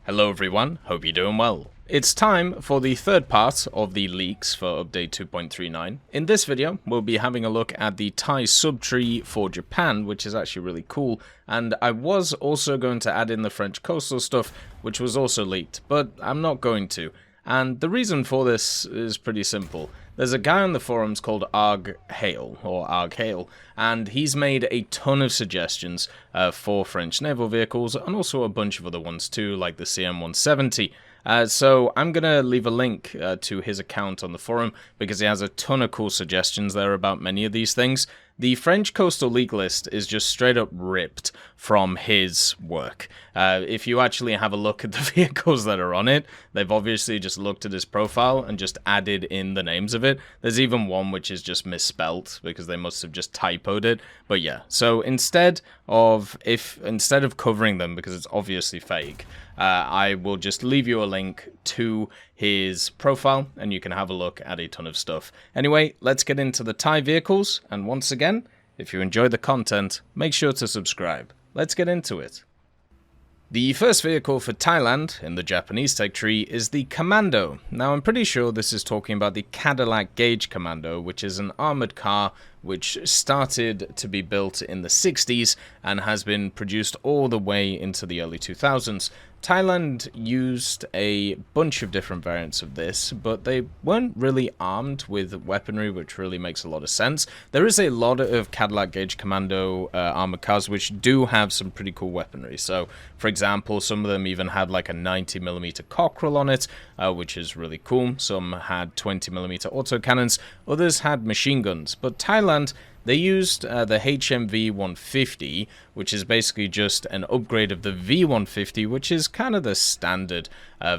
Hello everyone, hope you're doing well. It's time for the third part of the leaks for update 2.39. In this video, we'll be having a look at the Thai subtree for Japan, which is actually really cool, and I was also going to add in the French coastal stuff, which was also leaked, but I'm not going to. And the reason for this is pretty simple. There's a guy on the forums called Arghail, and he's made a ton of suggestions for French naval vehicles, and also a bunch of other ones too, like the CM170. So I'm going to leave a link to his account on the forum, because he has a ton of cool suggestions there about many of these things. The French coastal leak list is just straight up ripped from his work. If you actually have a look at the vehicles that are on it, they've obviously just looked at his profile and just added in the names of it. There's even one which is just misspelt because they must have just typoed it. But yeah, so instead of covering them because it's obviously fake, I will just leave you a link to his profile and you can have a look at a ton of stuff. Anyway, let's get into the Thai vehicles, and once again, if you enjoy the content, make sure to subscribe. Let's get into it. The first vehicle for Thailand in the Japanese tech tree is the Commando. Now I'm pretty sure this is talking about the Cadillac Gauge Commando, which is an armored car which started to be built in the 60s and has been produced all the way into the early 2000s. Thailand used a bunch of different variants of this, but they weren't really armed with weaponry, which really makes a lot of sense. There is a lot of Cadillac Gauge Commando armored cars which do have some pretty cool weaponry. So, for example, some of them even had like a 90mm cockerel on it, which is really cool. Some had 20mm autocannons, others had machine guns. But Thailand, they used the HMV-150, which is basically just an upgrade of the V-150, which is kind of the standard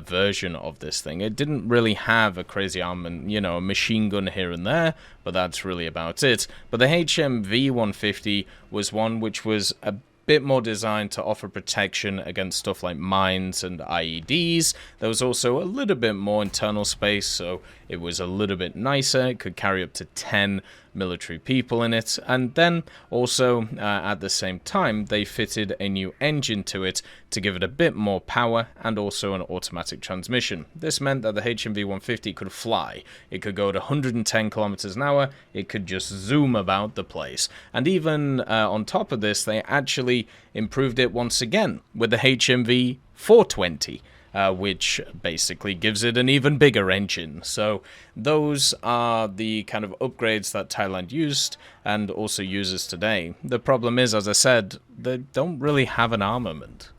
version of this thing. It didn't really have a crazy armament, you know, a machine gun here and there, but that's really about it. But the HMV-150 was one which was a bit more designed to offer protection against stuff like mines and IEDs. There was also a little bit more internal space, so it was a little bit nicer. It could carry up to 10 military people in it, and then also at the same time they fitted a new engine to it to give it a bit more power and also an automatic transmission. This meant that the HMV-150 could fly. It could go at 110 kilometers an hour. It could just zoom about the place, and even on top of this they actually improved it once again with the HMV-420. Which basically gives it an even bigger engine. So those are the kind of upgrades that Thailand used and also uses today. The problem is, as I said, they don't really have an armament.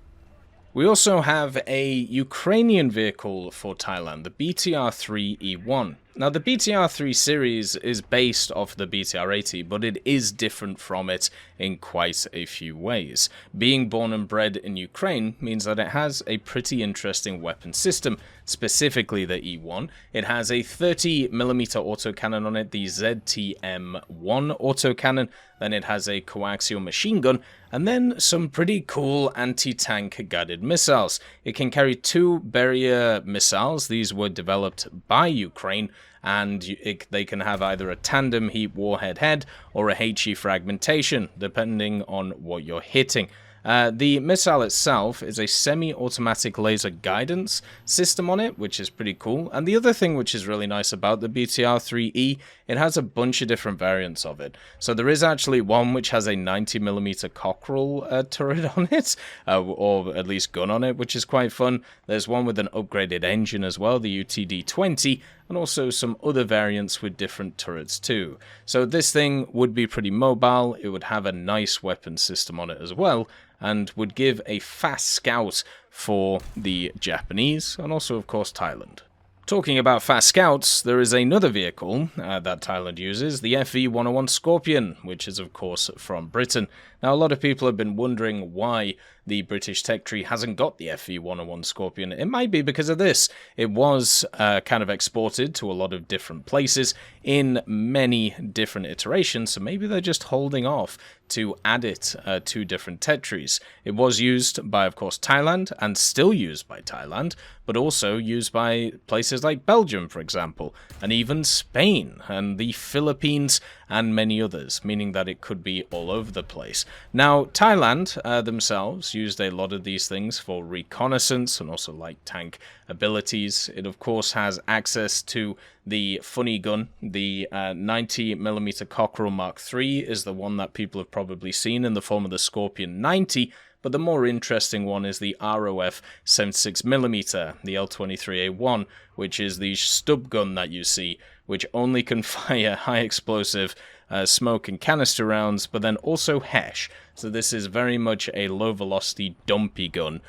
We also have a Ukrainian vehicle for Thailand, the BTR-3E1. Now, the BTR-3 series is based off the BTR-80, but it is different from it in quite a few ways. Being born and bred in Ukraine means that it has a pretty interesting weapon system, specifically the E1. It has a 30mm autocannon on it, the ZTM-1 autocannon, then it has a coaxial machine gun, and then some pretty cool anti-tank guided missiles. It can carry 2 Beria missiles. These were developed by Ukraine, and they can have either a tandem heat warhead head or a HE fragmentation, depending on what you're hitting. The missile itself is a semi-automatic laser guidance system on it, which is pretty cool. And the other thing which is really nice about the BTR-3E, it has a bunch of different variants of it. So there is actually one which has a 90mm cockerel turret on it, or at least gun on it, which is quite fun. There's one with an upgraded engine as well, the UTD-20, and also some other variants with different turrets too. So this thing would be pretty mobile, it would have a nice weapon system on it as well, and would give a fast scout for the Japanese, and also of course Thailand. Talking about fast scouts, there is another vehicle that Thailand uses, the FV101 Scorpion, which is of course from Britain. Now a lot of people have been wondering why the British tech tree hasn't got the FV101 Scorpion. It might be because of this. It was kind of exported to a lot of different places in many different iterations, so maybe they're just holding off to add it to different tech trees. It was used by, of course, Thailand, and still used by Thailand, but also used by places like Belgium, for example, and even Spain and the Philippines and many others, meaning that it could be all over the place. Now, Thailand themselves used a lot of these things for reconnaissance and also light tank abilities. It, of course, has access to the funny gun. The 90mm Cockerel Mark III is the one that people have probably seen in the form of the Scorpion 90, but the more interesting one is the ROF 76mm, the L23A1, which is the stub gun that you see, which only can fire high explosive smoke and canister rounds, but then also HESH. So this is very much a low velocity dumpy gun,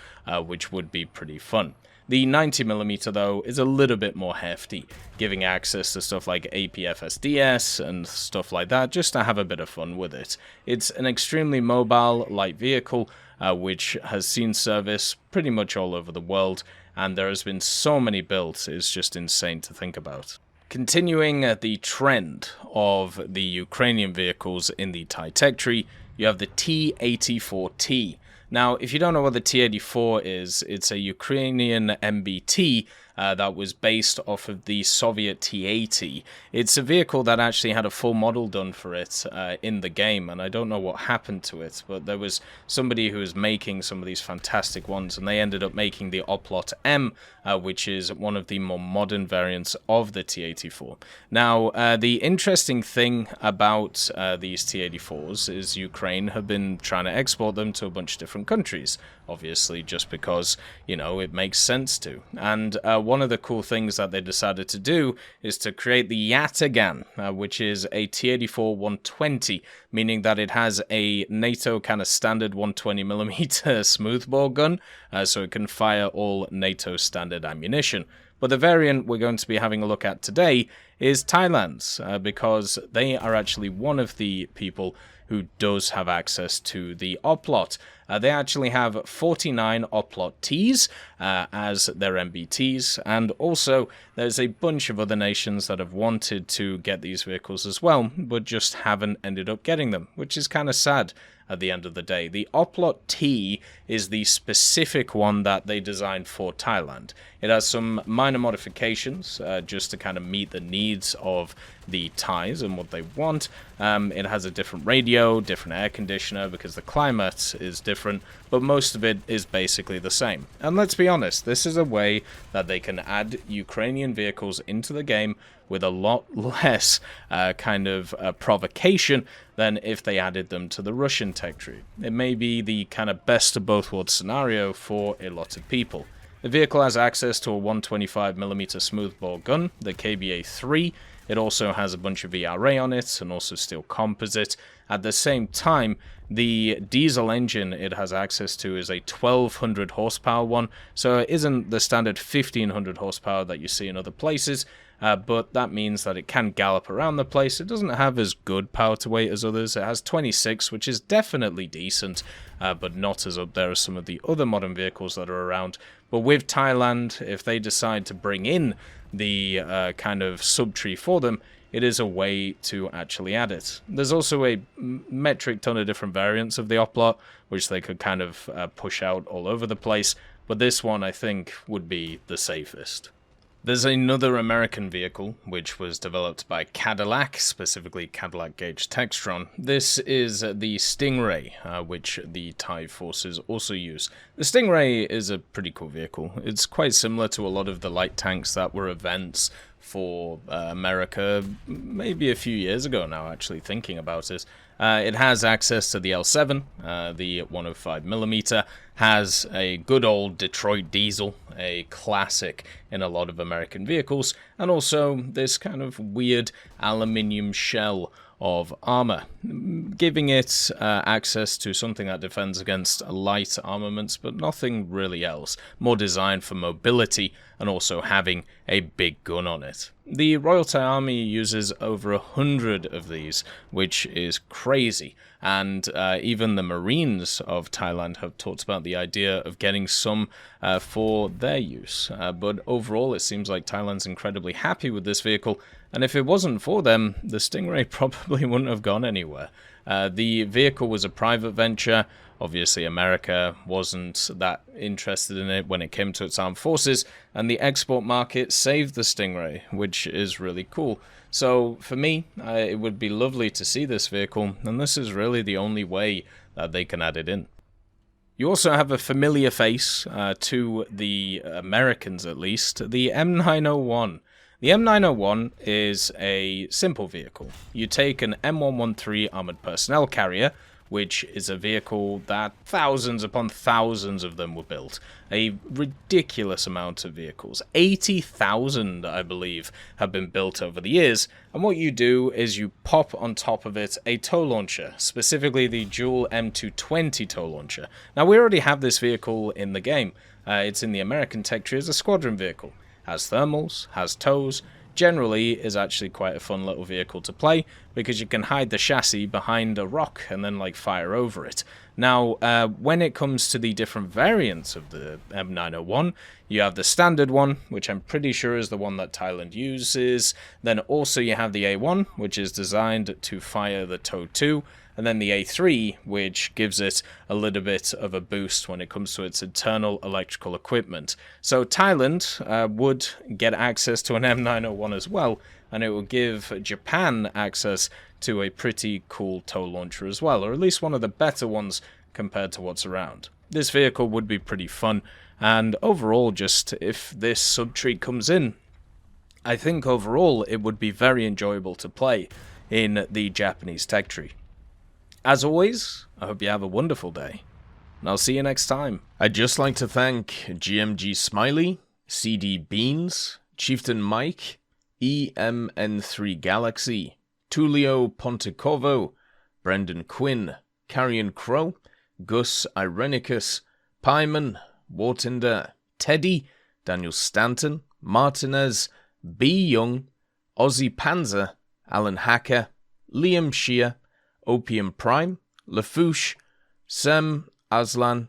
which would be pretty fun. The 90mm, though, is a little bit more hefty, giving access to stuff like APFSDS and stuff like that, just to have a bit of fun with it. It's an extremely mobile, light vehicle, which has seen service pretty much all over the world, and there has been so many builds, it's just insane to think about. Continuing the trend of the Ukrainian vehicles in the Thai tech tree, you have the T-84T. Now, if you don't know what the T-84 is, it's a Ukrainian MBT that was based off of the Soviet T-80. It's a vehicle that actually had a full model done for it in the game, and I don't know what happened to it, but there was somebody who was making some of these fantastic ones, and they ended up making the OPLOT M, which is one of the more modern variants of the T-84. Now, the interesting thing about these T-84s is Ukraine have been trying to export them to a bunch of different countries, obviously just because, you know, it makes sense to. And one of the cool things that they decided to do is to create the Yatagan, which is a T-84 120, meaning that it has a NATO kind of standard 120mm smoothbore gun, so it can fire all NATO standard ammunition. But the variant we're going to be having a look at today is Thailand's, because they are actually one of the people who does have access to the OPLOT. They actually have 49 OPLOT Ts as their MBTs, and also there's a bunch of other nations that have wanted to get these vehicles as well, but just haven't ended up getting them, which is kind of sad at the end of the day. The OPLOT T is the specific one that they designed for Thailand. It has some minor modifications just to kind of meet the needs of the Thais and what they want. It has a different radio, different air conditioner because the climate is different, but most of it is basically the same. And let's be honest, this is a way that they can add Ukrainian vehicles into the game with a lot less provocation than if they added them to the Russian tech tree. It may be the kind of best of both worlds scenario for a lot of people. The vehicle has access to a 125mm smoothbore gun, the KBA-3. It also has a bunch of ERA on it and also steel composite. At the same time, the diesel engine it has access to is a 1200 horsepower one, so it isn't the standard 1500 horsepower that you see in other places. But that means that it can gallop around the place. It doesn't have as good power to weight as others. It has 26, which is definitely decent, but not as up there as some of the other modern vehicles that are around. But with Thailand, if they decide to bring in the kind of subtree for them, it is a way to actually add it. There's also a metric ton of different variants of the OPLOT, which they could kind of push out all over the place, but this one I think would be the safest. There's another American vehicle, which was developed by Cadillac, specifically Cadillac Gauge Textron. This is the Stingray, which the Thai forces also use. The Stingray is a pretty cool vehicle. It's quite similar to a lot of the light tanks that were events for America maybe a few years ago now, actually, thinking about it. It has access to the L7, the 105mm, has a good old Detroit diesel, a classic in a lot of American vehicles, and also this kind of weird aluminium shell of armor, giving it access to something that defends against light armaments, but nothing really else. More designed for mobility and also having a big gun on it. The Royal Thai Army uses over 100 of these, which is crazy. And even the Marines of Thailand have talked about the idea of getting some for their use. But overall, it seems like Thailand's incredibly happy with this vehicle. And if it wasn't for them, the Stingray probably wouldn't have gone anywhere. The vehicle was a private venture Obviously, America wasn't that interested in it when it came to its armed forces, and the export market saved the Stingray, which is really cool. So for me, it would be lovely to see this vehicle, and this is really the only way that they can add it in. You also have a familiar face, to the Americans at least, the M901. The M901 is a simple vehicle. You take an M113 armored personnel carrier, which is a vehicle that thousands upon thousands of them were built. A ridiculous amount of vehicles. 80,000, I believe, have been built over the years. And what you do is you pop on top of it a tow launcher, specifically the dual M220 tow launcher. Now, we already have this vehicle in the game. It's in the American tech tree as a squadron vehicle. Has thermals, has tows. Generally is actually quite a fun little vehicle to play because you can hide the chassis behind a rock and then like fire over it. Now, when it comes to the different variants of the M901, you have the standard one, which I'm pretty sure is the one that Thailand uses. Then also you have the A1, which is designed to fire the TOW 2. And then the A3, which gives it a little bit of a boost when it comes to its internal electrical equipment. So Thailand would get access to an M901 as well, and it will give Japan access to a pretty cool tow launcher as well, or at least one of the better ones compared to what's around. This vehicle would be pretty fun, and overall, just if this subtree comes in, I think overall it would be very enjoyable to play in the Japanese tech tree. As always, I hope you have a wonderful day, and I'll see you next time. I'd just like to thank GMG Smiley, CD Beans, Chieftain Mike, EMN3 Galaxy, Tulio Pontecorvo, Brendan Quinn, Carrion Crow, Gus Irenicus, Pyman, Wartinder, Teddy, Daniel Stanton, Martinez, B. Young, Ozzy Panzer, Alan Hacker, Liam Shear, Opium Prime, Lafouche, Sem, Aslan,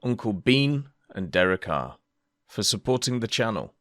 Uncle Bean, and Derek R. for supporting the channel.